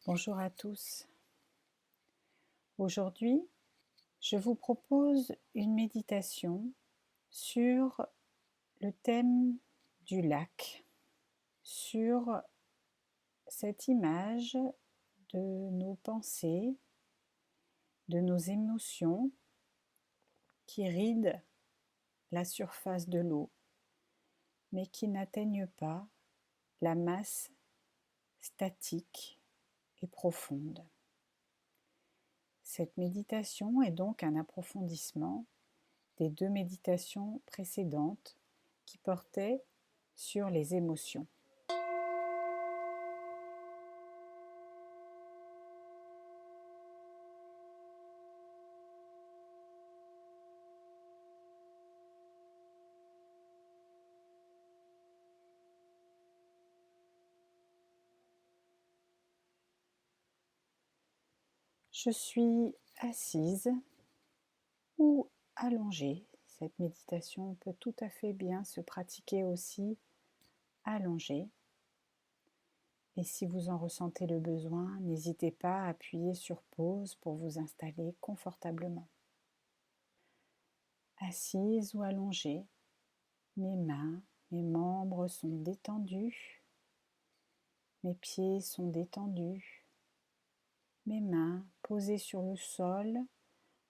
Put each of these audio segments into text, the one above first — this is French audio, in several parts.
Bonjour à tous. Aujourd'hui, je vous propose une méditation sur le thème du lac, sur cette image de nos pensées, de nos émotions qui rident la surface de l'eau, mais qui n'atteignent pas la masse statique et profonde. Cette méditation est donc un approfondissement des deux méditations précédentes qui portaient sur les émotions. Je suis assise ou allongée. Cette méditation peut tout à fait bien se pratiquer aussi allongée. Et si vous en ressentez le besoin, n'hésitez pas à appuyer sur pause pour vous installer confortablement. Assise ou allongée, mes mains, mes membres sont détendus, mes pieds sont détendus, mes mains posées sur le sol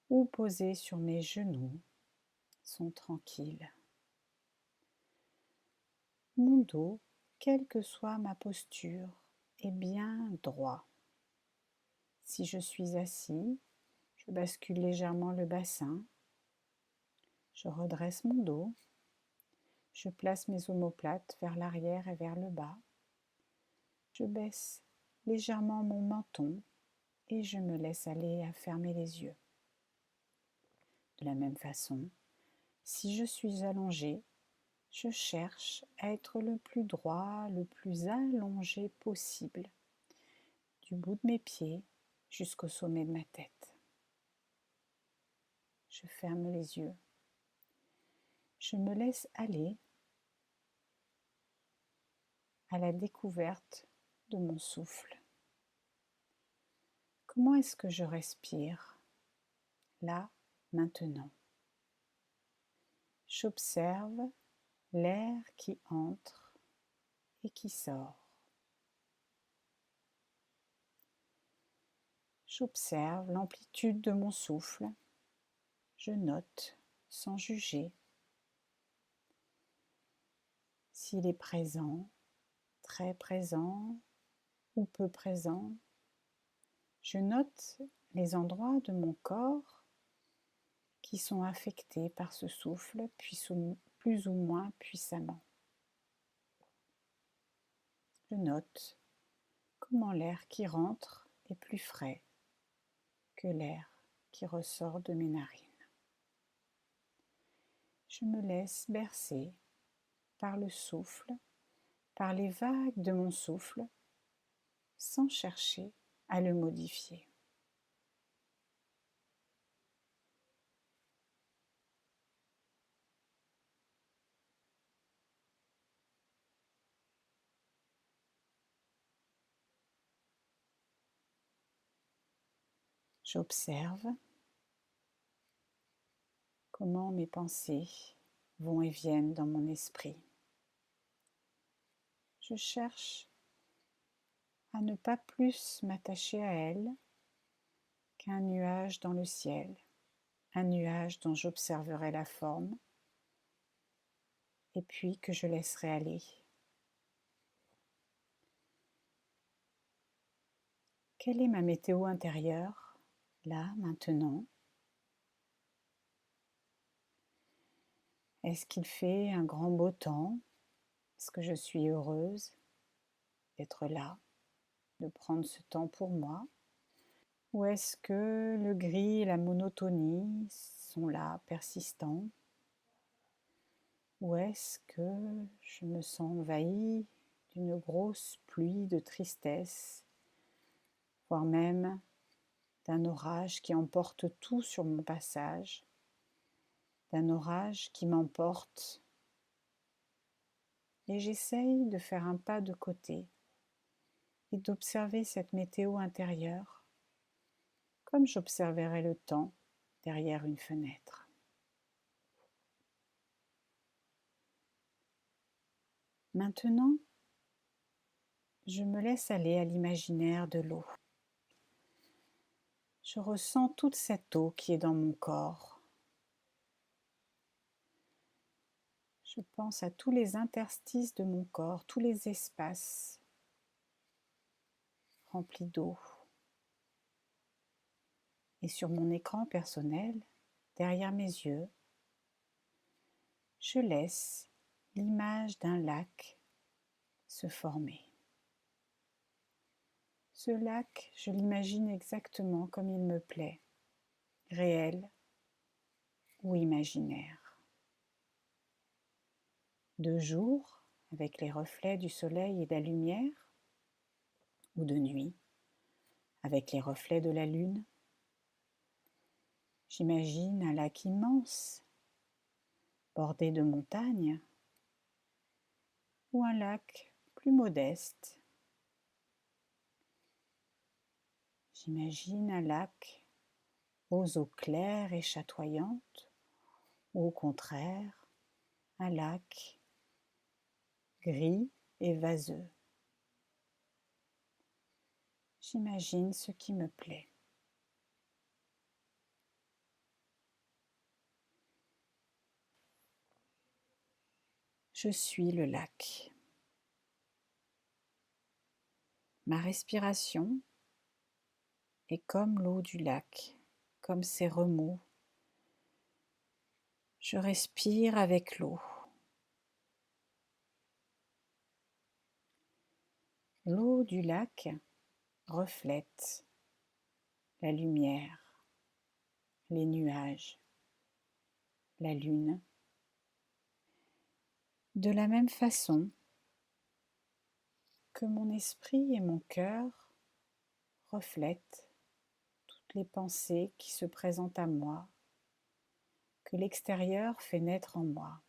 ou posées sur mes genoux sont tranquilles. Mon dos, quelle que soit ma posture, est bien droit. Si je suis assis, je bascule légèrement le bassin, je redresse mon dos, je place mes omoplates vers l'arrière et vers le bas, je baisse légèrement mon menton et je me laisse aller à fermer les yeux. De la même façon, si je suis allongée, je cherche à être le plus droit, le plus allongé possible, du bout de mes pieds jusqu'au sommet de ma tête. Je ferme les yeux. Je me laisse aller à la découverte de mon souffle. Comment est-ce que je respire là, maintenant? J'observe l'air qui entre et qui sort. J'observe l'amplitude de mon souffle. Je note sans juger s'il est présent, très présent ou peu présent. Je note les endroits de mon corps qui sont affectés par ce souffle, plus ou moins puissamment. Je note comment l'air qui rentre est plus frais que l'air qui ressort de mes narines. Je me laisse bercer par le souffle, par les vagues de mon souffle, sans chercher à le modifier. J'observe comment mes pensées vont et viennent dans mon esprit. Je cherche à ne pas plus m'attacher à elles qu'un nuage dans le ciel, un nuage dont j'observerai la forme et puis que je laisserai aller. Quelle est ma météo intérieure, là, maintenant? Est-ce qu'il fait un grand beau temps? Est-ce que je suis heureuse d'être là, de prendre ce temps pour moi? Ou est-ce que le gris et la monotonie sont là, persistants? Ou est-ce que je me sens envahie d'une grosse pluie de tristesse, voire même d'un orage qui emporte tout sur mon passage, d'un orage qui m'emporte, et j'essaye de faire un pas de côté et d'observer cette météo intérieure comme j'observerais le temps derrière une fenêtre. Maintenant, je me laisse aller à l'imaginaire de l'eau. Je ressens toute cette eau qui est dans mon corps. Je pense à tous les interstices de mon corps, tous les espaces remplis d'eau. Et sur mon écran personnel, derrière mes yeux, je laisse l'image d'un lac se former. Ce lac, je l'imagine exactement comme il me plaît, réel ou imaginaire. De jour, avec les reflets du soleil et de la lumière, ou de nuit, avec les reflets de la lune. J'imagine un lac immense, bordé de montagnes, ou un lac plus modeste. J'imagine un lac aux eaux claires et chatoyantes, ou au contraire, un lac gris et vaseux. J'imagine ce qui me plaît. Je suis le lac. Ma respiration est comme l'eau du lac, comme ses remous. Je respire avec l'eau. L'eau du lac reflète la lumière, les nuages, la lune. De la même façon que mon esprit et mon cœur reflètent toutes les pensées qui se présentent à moi, que l'extérieur fait naître en moi.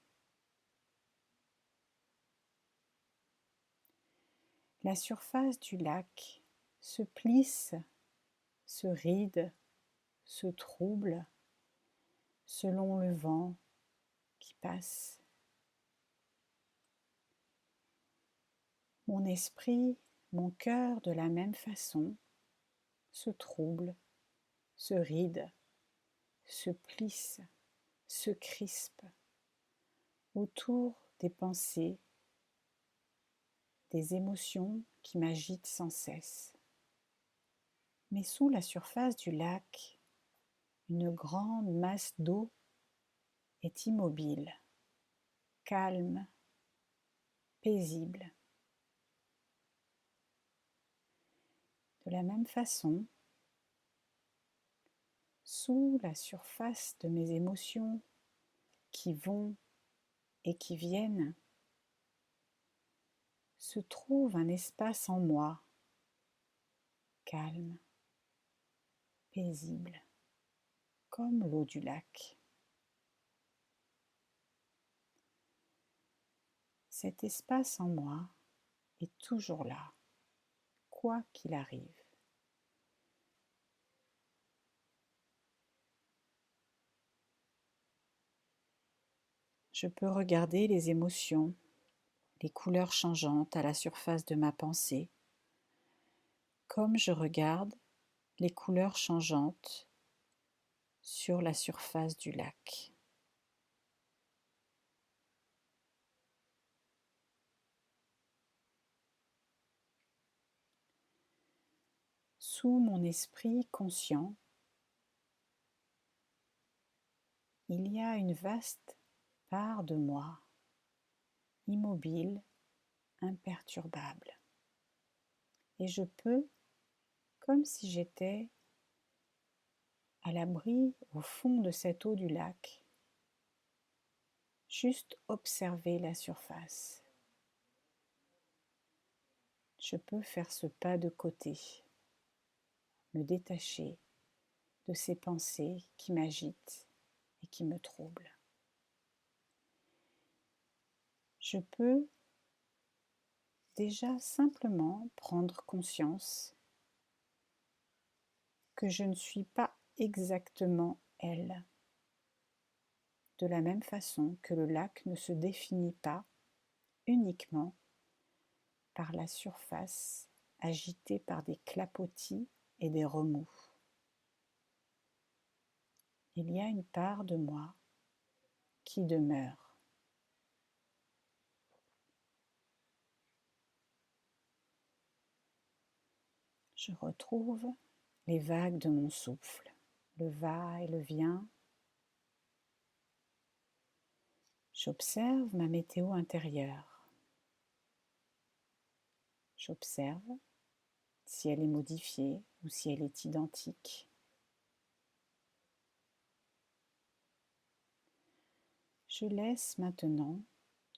La surface du lac se plisse, se ride, se trouble selon le vent qui passe. Mon esprit, mon cœur de la même façon se trouble, se ride, se plisse, se crispe autour des pensées, des émotions qui m'agitent sans cesse. Mais sous la surface du lac, une grande masse d'eau est immobile, calme, paisible. De la même façon, sous la surface de mes émotions qui vont et qui viennent, se trouve un espace en moi, calme, paisible, comme l'eau du lac. Cet espace en moi est toujours là, quoi qu'il arrive. Je peux regarder les émotions, les couleurs changeantes à la surface de ma pensée, comme je regarde les couleurs changeantes sur la surface du lac. Sous mon esprit conscient, il y a une vaste part de moi, immobile, imperturbable. Et je peux, comme si j'étais à l'abri au fond de cette eau du lac, juste observer la surface. Je peux faire ce pas de côté, me détacher de ces pensées qui m'agitent et qui me troublent. Je peux déjà simplement prendre conscience que je ne suis pas exactement elle, de la même façon que le lac ne se définit pas uniquement par la surface agitée par des clapotis et des remous. Il y a une part de moi qui demeure. Je retrouve les vagues de mon souffle, le va et le vient. J'observe ma météo intérieure. J'observe si elle est modifiée ou si elle est identique. Je laisse maintenant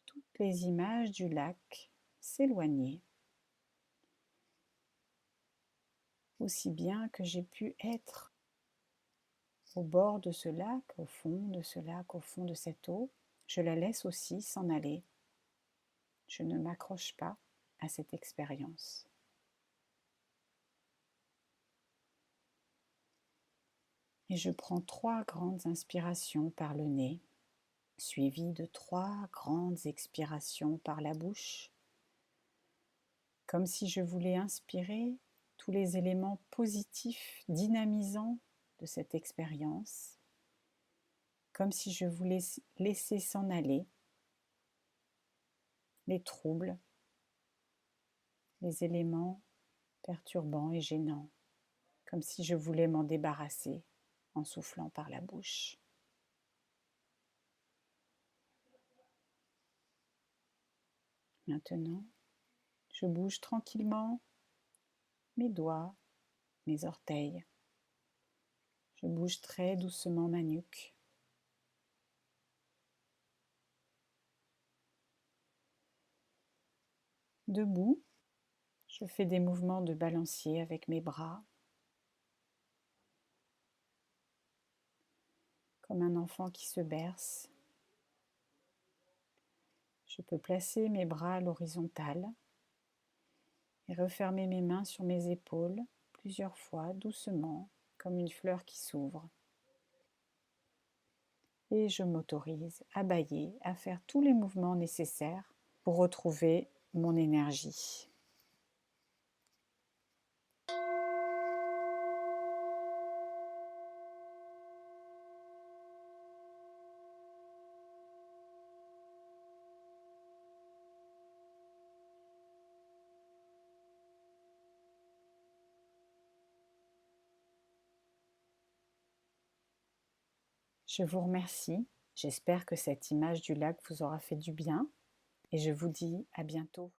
toutes les images du lac s'éloigner, aussi bien que j'ai pu être au bord de ce lac, au fond de ce lac, au fond de cette eau. Je la laisse aussi s'en aller. Je ne m'accroche pas à cette expérience. Et je prends 3 grandes inspirations par le nez, suivies de 3 grandes expirations par la bouche, comme si je voulais inspirer tous les éléments positifs, dynamisants de cette expérience, comme si je voulais laisser s'en aller les troubles, les éléments perturbants et gênants, comme si je voulais m'en débarrasser en soufflant par la bouche. Maintenant, je bouge tranquillement mes doigts, mes orteils. Je bouge très doucement ma nuque. Debout, je fais des mouvements de balancier avec mes bras, comme un enfant qui se berce. Je peux placer mes bras à l'horizontale et refermer mes mains sur mes épaules plusieurs fois doucement, comme une fleur qui s'ouvre. Et je m'autorise à bâiller, à faire tous les mouvements nécessaires pour retrouver mon énergie. Je vous remercie. J'espère que cette image du lac vous aura fait du bien et je vous dis à bientôt.